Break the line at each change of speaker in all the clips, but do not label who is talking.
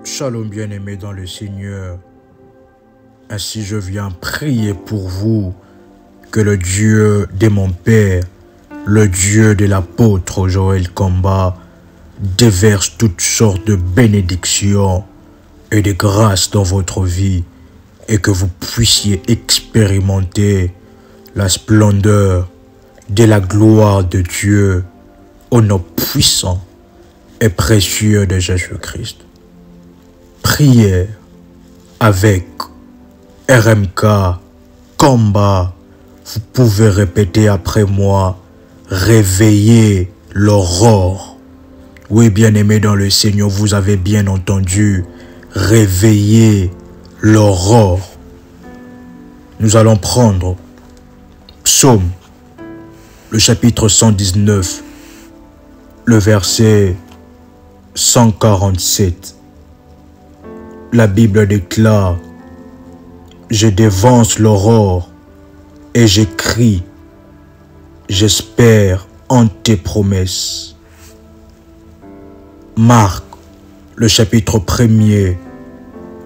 Shalom bien-aimés dans le Seigneur. Ainsi je viens prier pour vous que le Dieu de mon Père, le Dieu de l'apôtre Joël Kamba, déverse toutes sortes de bénédictions et de grâces dans votre vie et que vous puissiez expérimenter la splendeur de la gloire de Dieu au nom puissant et précieux de Jésus-Christ. Prière avec RMK Kamba. Vous pouvez répéter après moi: réveillez l'aurore. Oui, bien-aimés dans le Seigneur, vous avez bien entendu. Réveillez l'aurore. Nous allons prendre Psaume, le chapitre 119, le verset 147. La Bible déclare: je dévance l'aurore et j'écris, j'espère en tes promesses. Marc, le chapitre 1er,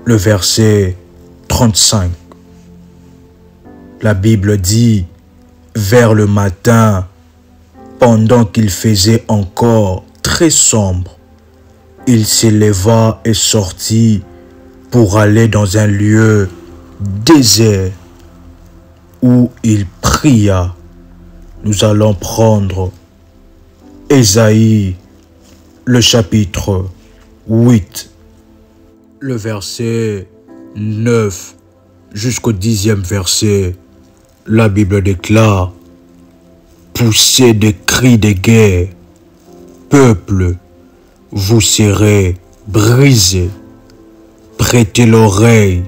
le verset 35. La Bible dit: vers le matin, pendant qu'il faisait encore très sombre, il s'éleva et sortit pour aller dans un lieu désert où il pria. Nous allons prendre Ésaïe, le chapitre 8, le verset 9 jusqu'au 10e verset. La Bible déclare: poussez des cris de guerre, peuple, vous serez brisés. Prêtez l'oreille,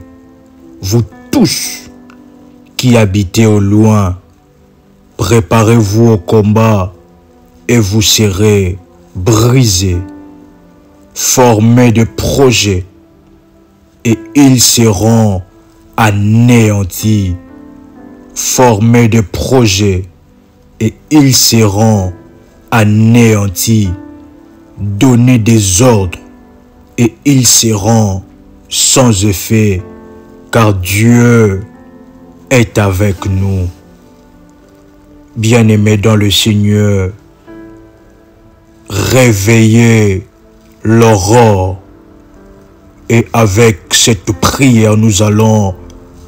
vous tous qui habitez au loin. Préparez-vous au combat et vous serez brisés. Formez des projets et ils seront anéantis. Formez des projets et ils seront anéantis. Donnez des ordres et ils seront sans effet, car Dieu est avec nous. Bien-aimés dans le Seigneur, réveillez l'aurore. Et avec cette prière, nous allons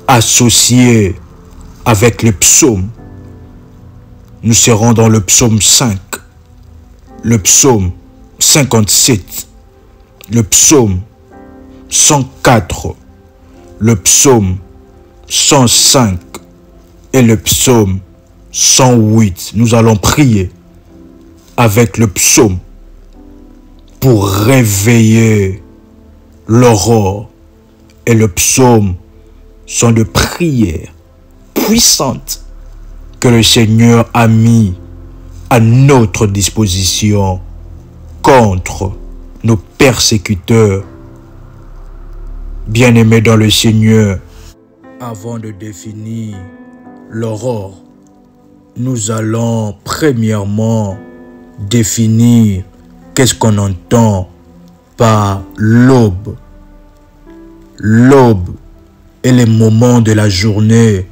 associer avec les psaumes. Nous serons dans le psaume 5, le psaume 57, le psaume 104, le psaume 105 et le psaume 108. Nous allons prier avec le psaume pour réveiller l'aurore. Et le psaume sont de prières puissantes que le Seigneur a mis à notre disposition contre nos persécuteurs. Bien-aimés dans le Seigneur, avant de définir l'aurore, nous allons premièrement définir qu'est-ce qu'on entend par l'aube. L'aube est le moment de la journée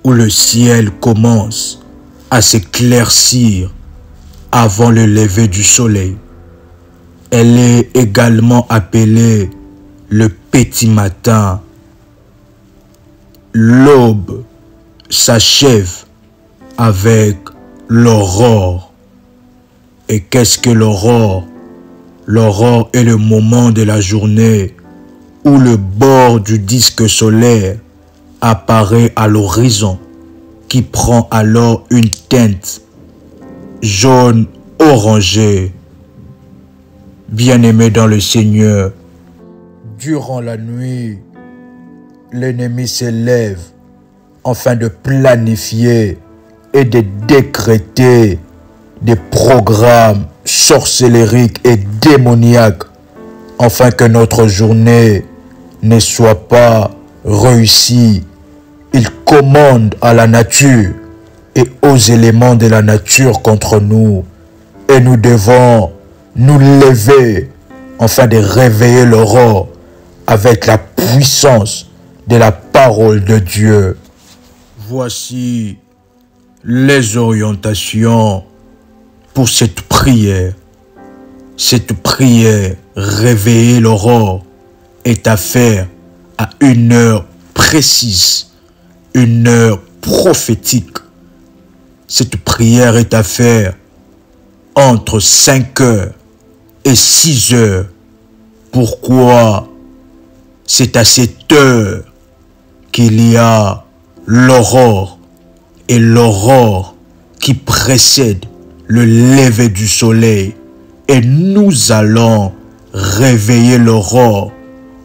où le ciel commence à s'éclaircir avant le lever du soleil. Elle est également appelée le petit matin. L'aube s'achève avec l'aurore. Et qu'est-ce que l'aurore? L'aurore est le moment de la journée où le bord du disque solaire apparaît à l'horizon, qui prend alors une teinte jaune orangée. Bien-aimés dans le Seigneur, durant la nuit, l'ennemi s'élève afin de planifier et de décréter des programmes sorcellériques et démoniaques afin que notre journée ne soit pas réussie. Il commande à la nature et aux éléments de la nature contre nous et nous devons nous lever afin de réveiller l'aurore avec la puissance de la parole de Dieu. Voici les orientations pour cette prière. Cette prière, réveiller l'aurore, est à faire à une heure précise, une heure prophétique. Cette prière est à faire entre 5 heures et 6 heures. Pourquoi? C'est à cette heure qu'il y a l'aurore, et l'aurore qui précède le lever du soleil. Et nous allons réveiller l'aurore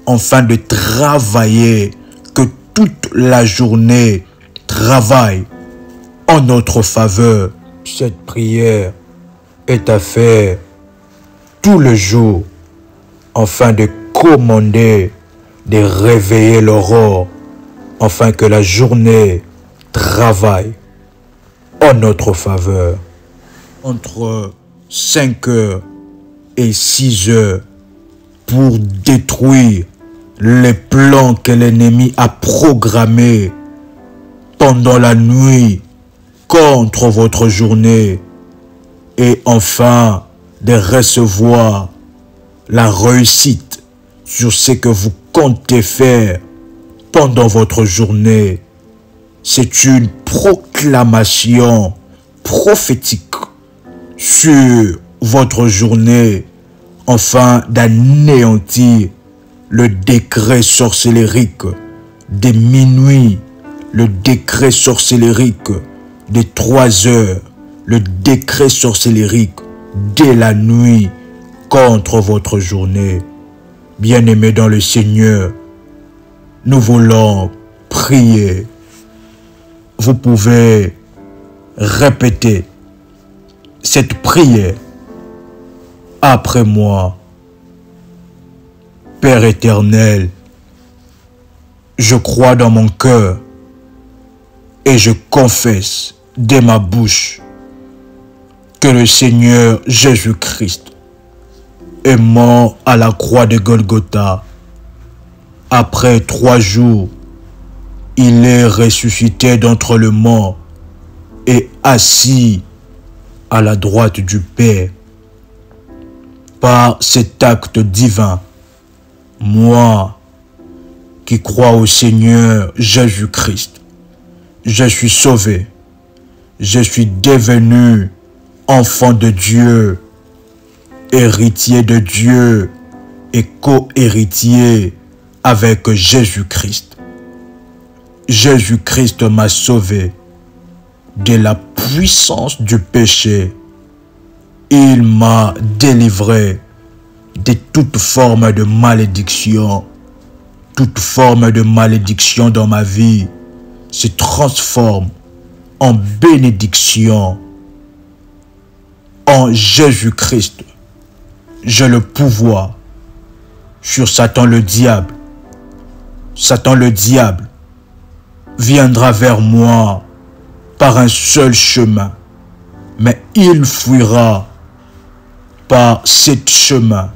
afin de travailler, que toute la journée travaille en notre faveur. Cette prière est à faire tous les jours afin de commander, de réveiller l'aurore afin que la journée travaille en notre faveur. Entre 5 heures et 6 heures pour détruire les plans que l'ennemi a programmés pendant la nuit contre votre journée, et enfin de recevoir la réussite sur ce que vous comptez faire pendant votre journée. C'est une proclamation prophétique sur votre journée afin d'anéantir le décret sorcellérique de minuit, le décret sorcellérique de 3 heures, le décret sorcellérique de la nuit contre votre journée. Bien-aimés dans le Seigneur, nous voulons prier. Vous pouvez répéter cette prière après moi. Père éternel, je crois dans mon cœur et je confesse de ma bouche que le Seigneur Jésus-Christ est mort à la croix de Golgotha. Après 3 jours, il est ressuscité d'entre les morts et assis à la droite du Père. Par cet acte divin, moi qui crois au Seigneur Jésus-Christ, je suis sauvé, je suis devenu enfant de Dieu, héritier de Dieu et co-héritier avec Jésus-Christ. Jésus-Christ m'a sauvé de la puissance du péché. Il m'a délivré de toute forme de malédiction. Toute forme de malédiction dans ma vie se transforme en bénédiction. En Jésus-Christ, j'ai le pouvoir sur Satan le diable. Satan le diable viendra vers moi par un seul chemin, mais il fuira par cet chemin.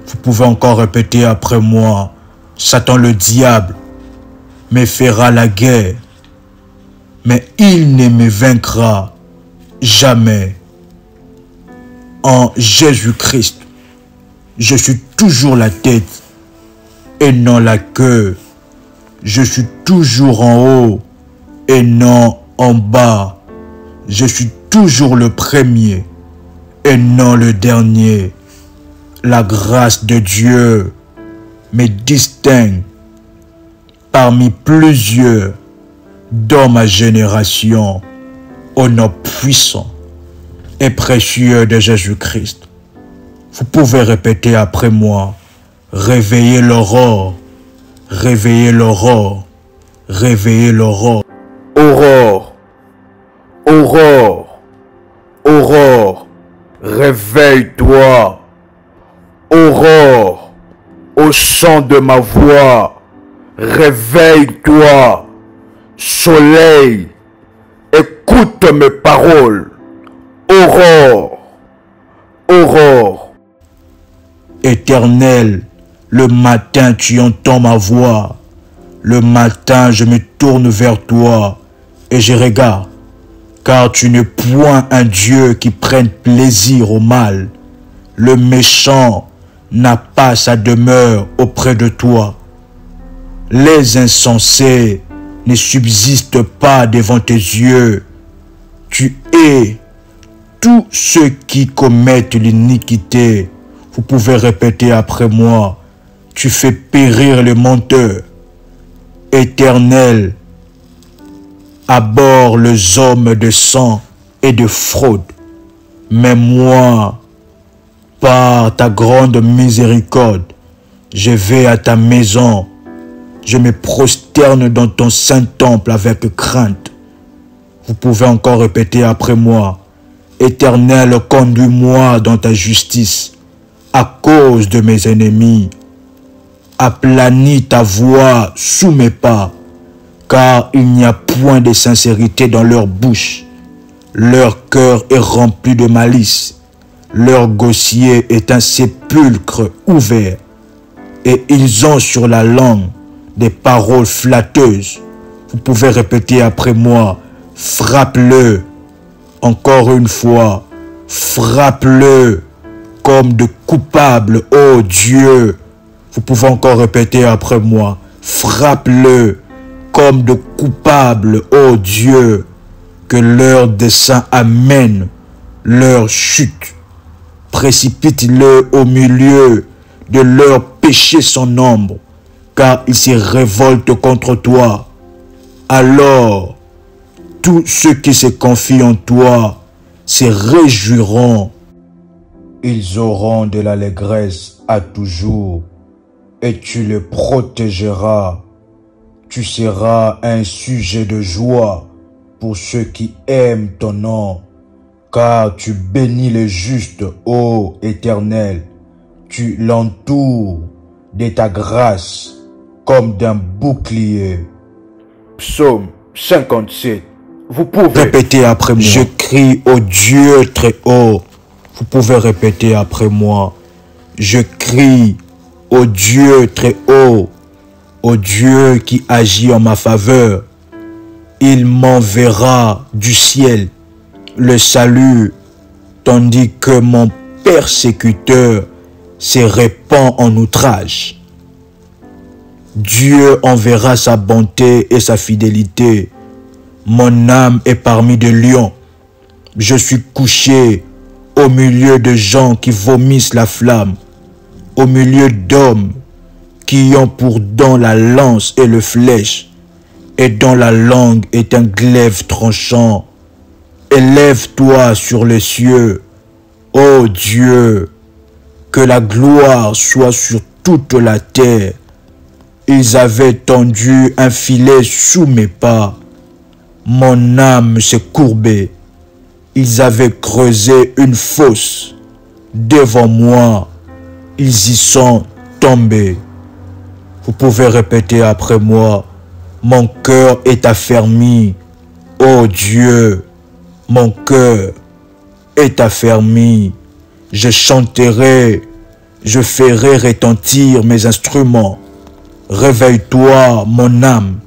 Vous pouvez encore répéter après moi. Satan le diable me fera la guerre, mais il ne me vaincra jamais. En Jésus-Christ, je suis toujours la tête et non la queue. Je suis toujours en haut et non en bas. Je suis toujours le premier et non le dernier. La grâce de Dieu me distingue parmi plusieurs dans ma génération au nom puissant et précieux de Jésus-Christ. Vous pouvez répéter après moi. Réveillez l'aurore, réveillez l'aurore, réveillez l'aurore. Aurore, aurore, aurore, réveille-toi. Aurore, au son de ma voix, réveille-toi. Soleil, écoute mes paroles. Aurore, aurore. Et Éternel, le matin tu entends ma voix. Le matin je me tourne vers toi et je regarde, car tu n'es point un Dieu qui prenne plaisir au mal. Le méchant n'a pas sa demeure auprès de toi. Les insensés ne subsistent pas devant tes yeux. Tu hais tous ceux qui commettent l'iniquité. Vous pouvez répéter après moi. Tu fais périr les menteurs. Éternel, abhorre les hommes de sang et de fraude. Mais moi, par ta grande miséricorde, je vais à ta maison. Je me prosterne dans ton saint temple avec crainte. Vous pouvez encore répéter après moi. Éternel, conduis-moi dans ta justice à cause de mes ennemis. Aplanis ta voix sous mes pas, car il n'y a point de sincérité dans leur bouche. Leur cœur est rempli de malice. Leur gosier est un sépulcre ouvert, et ils ont sur la langue des paroles flatteuses. Vous pouvez répéter après moi. Frappe-le. Encore une fois. Frappe-le comme de coupable, ô Dieu. Vous pouvez encore répéter après moi. Frappe-le comme de coupable, ô Dieu. Que leur dessein amène leur chute. Précipite-le au milieu de leur péché sans nombre, car ils se révoltent contre toi. Alors, tous ceux qui se confient en toi se réjouiront. Ils auront de l'allégresse à toujours, et tu les protégeras. Tu seras un sujet de joie pour ceux qui aiment ton nom, car tu bénis les justes, ô Éternel. Tu l'entoures de ta grâce comme d'un bouclier. Psaume 57. Vous pouvez répéter après moi. Je crie au Dieu très haut. Vous pouvez répéter après moi. Je crie au Dieu très haut, au Dieu qui agit en ma faveur. Il m'enverra du ciel le salut, tandis que mon persécuteur se répand en outrage. Dieu enverra sa bonté et sa fidélité. Mon âme est parmi des lions. Je suis couché au milieu de gens qui vomissent la flamme, au milieu d'hommes qui ont pour don la lance et le flèche, et dont la langue est un glaive tranchant. Élève-toi sur les cieux, ô Dieu, que la gloire soit sur toute la terre. Ils avaient tendu un filet sous mes pas. Mon âme s'est courbée. Ils avaient creusé une fosse devant moi. Ils y sont tombés. Vous pouvez répéter après moi. Mon cœur est affermi. Ô Dieu, mon cœur est affermi. Je chanterai, je ferai retentir mes instruments. Réveille-toi, mon âme.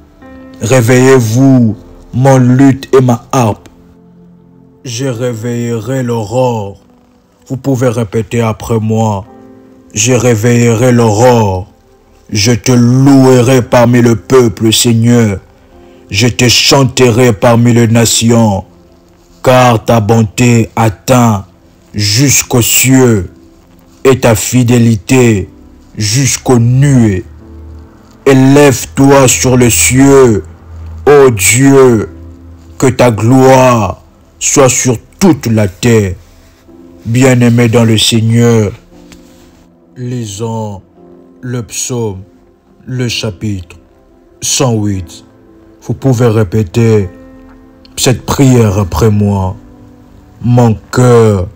Réveillez-vous, mon luth et ma harpe. Je réveillerai l'aurore. Vous pouvez répéter après moi. Je réveillerai l'aurore. Je te louerai parmi le peuple, Seigneur. Je te chanterai parmi les nations, car ta bonté atteint jusqu'aux cieux et ta fidélité jusqu'aux nuées. Élève-toi sur les cieux, ô Dieu, que ta gloire soit sur toute la terre. Bien-aimé dans le Seigneur, lisons le psaume, le chapitre 108. Vous pouvez répéter cette prière après moi. Mon cœur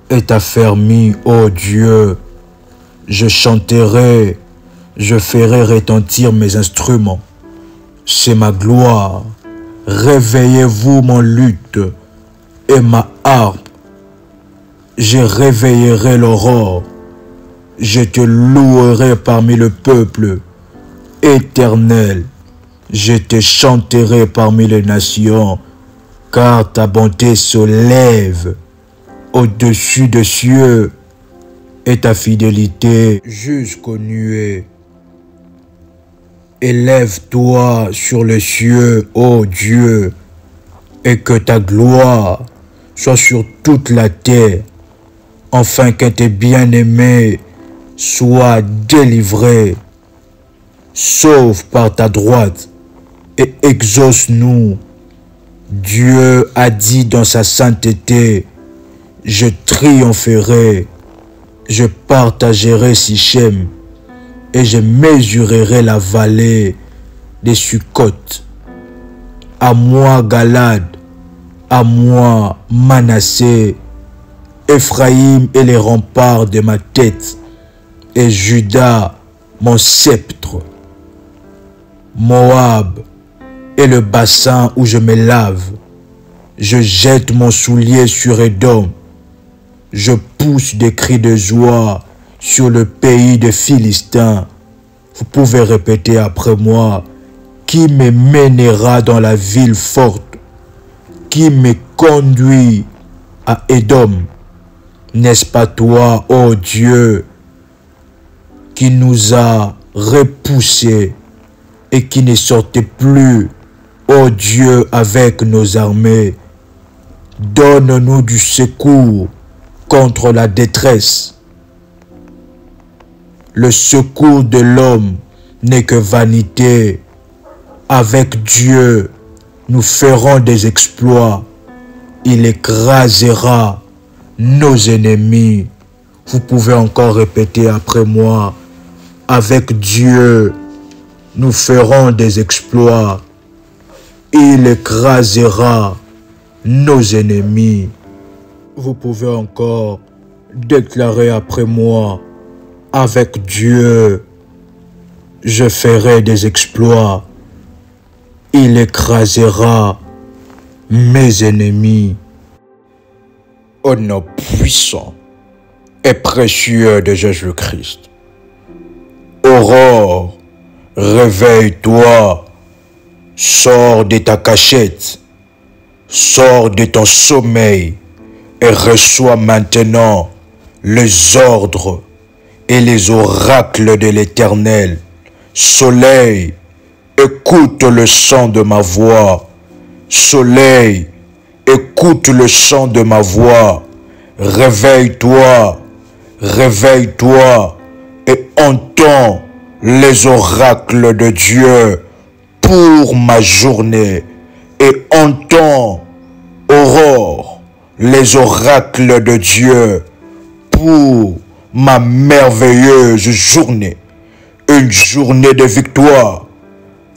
est affermi, ô Dieu. Je chanterai, je ferai retentir mes instruments. C'est ma gloire. Réveillez-vous mon luth et ma harpe. Je réveillerai l'aurore. Je te louerai parmi le peuple. Éternel, je te chanterai parmi les nations, car ta bonté se lève au-dessus des cieux et ta fidélité jusqu'aux nuées. Élève-toi sur les cieux, ô Dieu, et que ta gloire soit sur toute la terre, afin que tes bien-aimés soient délivrés. Sauve par ta droite et exauce-nous. Dieu a dit dans sa sainteté, je triompherai, je partagerai Sichem et je mesurerai la vallée des Sukkot. À moi Galad, à moi Manassé, Éphraïm est les remparts de ma tête, et Juda mon sceptre. Moab est le bassin où je me lave. Je jette mon soulier sur Édom. Je pousse des cris de joie sur le pays des Philistins. Vous pouvez répéter après moi. Qui me mènera dans la ville forte? Qui me conduit à Édom? N'est-ce pas toi, ô Dieu, qui nous a repoussés et qui ne sortait plus, ô Dieu, avec nos armées? Donne-nous du secours contre la détresse. Le secours de l'homme n'est que vanité. Avec Dieu, nous ferons des exploits. Il écrasera nos ennemis. Vous pouvez encore répéter après moi. Avec Dieu, nous ferons des exploits. Il écrasera nos ennemis. Vous pouvez encore déclarer après moi. Avec Dieu, je ferai des exploits. Il écrasera mes ennemis. Au nom puissant et précieux de Jésus-Christ. Aurore, réveille-toi, sors de ta cachette, sors de ton sommeil et reçois maintenant les ordres et les oracles de l'Éternel. Soleil, écoute le son de ma voix. Soleil, écoute le son de ma voix. Réveille-toi, réveille-toi et entends les oracles de Dieu pour ma journée. Et entends, aurore, les oracles de Dieu pour ma merveilleuse journée. Une journée de victoire.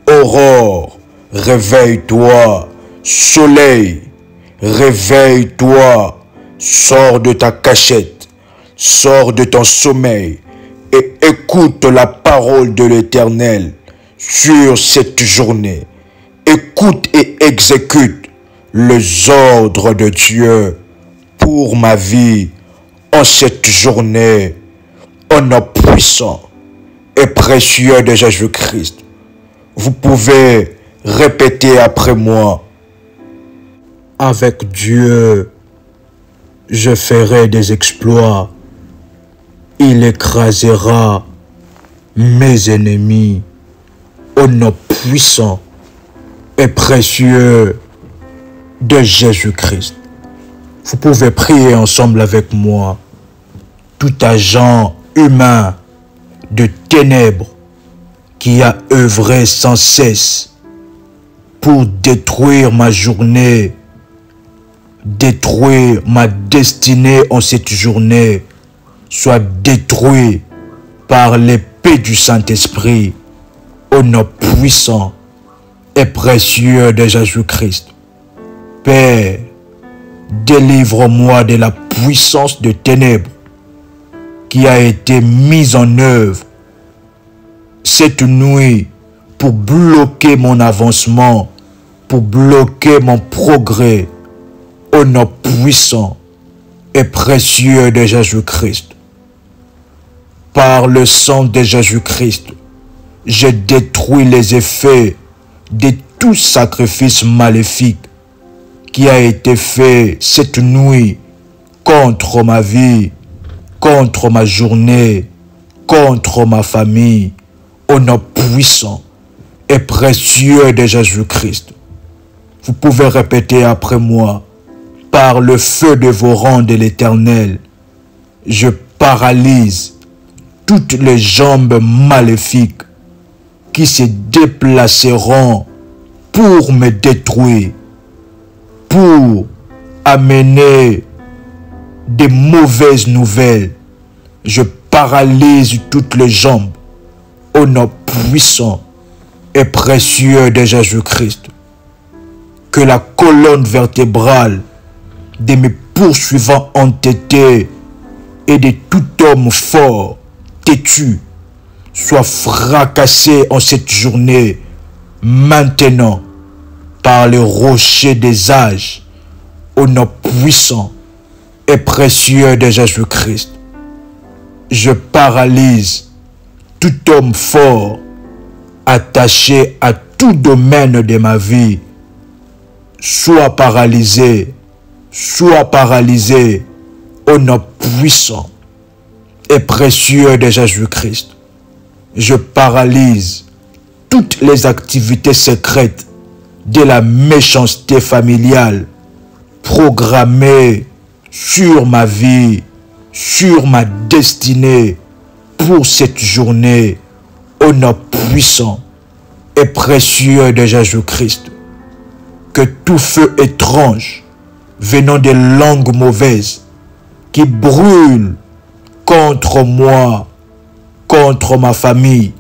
Aurore, réveille-toi. Soleil, réveille-toi. Sors de ta cachette. Sors de ton sommeil. Et écoute la parole de l'Éternel sur cette journée. Écoute et exécute les ordres de Dieu pour ma vie en cette journée. Au nom puissant et précieux de Jésus-Christ. Vous pouvez répéter après moi. Avec Dieu, je ferai des exploits. Il écrasera mes ennemis. Au nom puissant et précieux de Jésus-Christ. Vous pouvez prier ensemble avec moi. Tout agent humain de ténèbres qui a œuvré sans cesse pour détruire ma journée, détruire ma destinée en cette journée, soit détruit par l'épée du Saint-Esprit, au nom puissant et précieux de Jésus-Christ. Père, délivre-moi de la puissance de ténèbres qui a été mise en œuvre cette nuit pour bloquer mon avancement, pour bloquer mon progrès, au nom puissant et précieux de Jésus-Christ. Par le sang de Jésus-Christ, je détruis les effets de tout sacrifice maléfique qui a été fait cette nuit contre ma vie, contre ma journée, contre ma famille, au nom puissant et précieux de Jésus-Christ. Vous pouvez répéter après moi, par le feu dévorant de l'Éternel, je paralyse toutes les jambes maléfiques qui se déplaceront pour me détruire, pour amener des mauvaises nouvelles. Je paralyse toutes les jambes au nom puissant et précieux de Jésus-Christ. Que la colonne vertébrale de mes poursuivants entêtés et de tout homme fort, têtu, soit fracassée en cette journée, maintenant, par le rocher des âges, au nom puissant et précieux de Jésus-Christ. Je paralyse tout homme fort, attaché à tout domaine de ma vie, soit paralysé, au nom puissant et précieux de Jésus-Christ. Je paralyse toutes les activités secrètes de la méchanceté familiale programmées sur ma vie, sur ma destinée pour cette journée, au nom puissant et précieux de Jésus-Christ. Que tout feu étrange venant des langues mauvaises qui brûlent contre moi, contre ma famille,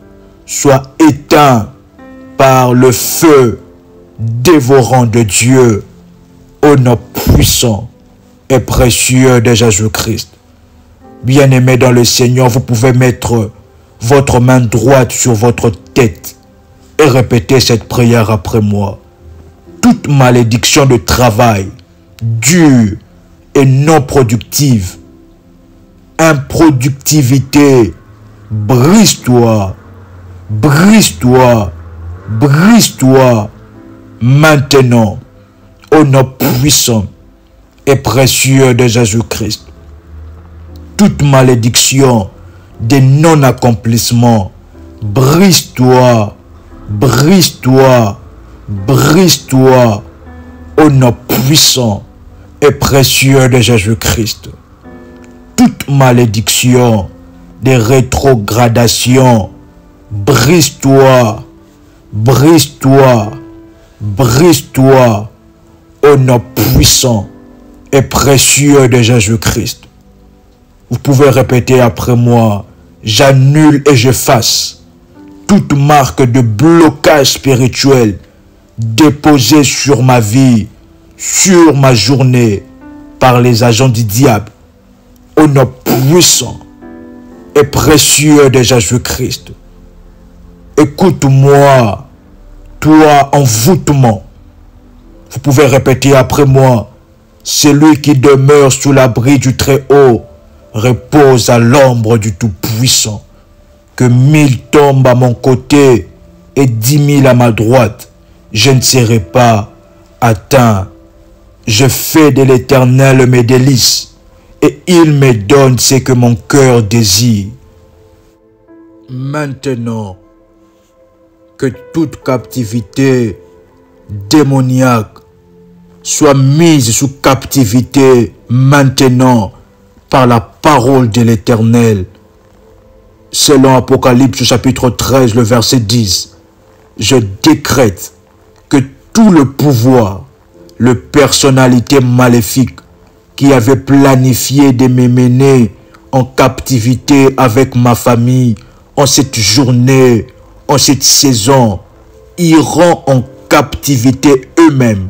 soit éteint par le feu dévorant de Dieu, au nom puissant et précieux de Jésus-Christ. Bien-aimés dans le Seigneur, vous pouvez mettre votre main droite sur votre tête et répéter cette prière après moi. Toute malédiction de travail dure et non productive, improductivité, brise-toi, brise-toi, brise-toi maintenant au nom puissant et précieux de Jésus-Christ. Toute malédiction de non-accomplissement, brise-toi, brise-toi, brise-toi au nom puissant et précieux de Jésus-Christ. Toute malédiction de rétrogradation, brise-toi, brise-toi, brise-toi au nom puissant et précieux de Jésus-Christ. Vous pouvez répéter après moi, j'annule et j'efface toute marque de blocage spirituel déposée sur ma vie, sur ma journée, par les agents du diable, au nom puissant et précieux de Jésus-Christ. Écoute-moi, toi envoûtement. Vous pouvez répéter après moi, celui qui demeure sous l'abri du Très-Haut repose à l'ombre du Tout-Puissant. Que 1000 tombent à mon côté et 10 000 à ma droite, je ne serai pas atteint. Je fais de l'Éternel mes délices et il me donne ce que mon cœur désire. Maintenant, que toute captivité démoniaque soit mise sous captivité maintenant par la parole de l'Éternel. Selon Apocalypse chapitre 13, le verset 10, je décrète que tout le pouvoir, le personnalité maléfique qui avait planifié de me mener en captivité avec ma famille en cette journée, en cette saison, iront en captivité eux-mêmes.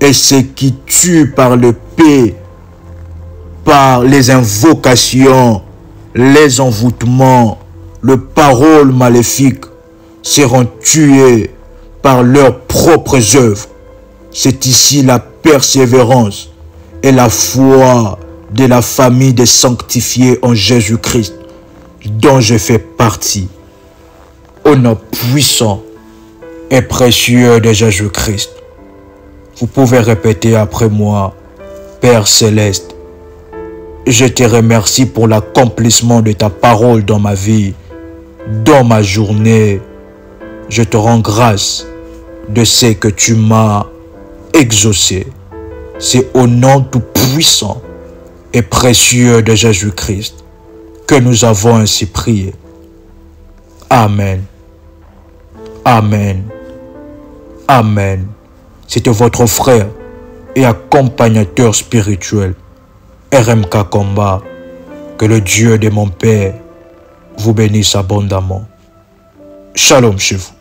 Et ceux qui tuent par le paix, par les invocations, les envoûtements, les paroles maléfiques seront tués par leurs propres œuvres. C'est ici la persévérance et la foi de la famille des sanctifiés en Jésus-Christ. dont je fais partie. Au nom puissant et précieux de Jésus-Christ. Vous pouvez répéter après moi, Père Céleste, je te remercie pour l'accomplissement de ta parole dans ma vie, dans ma journée. Je te rends grâce de ce que tu m'as exaucé. C'est au nom tout puissant et précieux de Jésus-Christ que nous avons ainsi prié. Amen. Amen. Amen. C'était votre frère et accompagnateur spirituel, RMK Komba. Que le Dieu de mon Père vous bénisse abondamment. Shalom chez vous.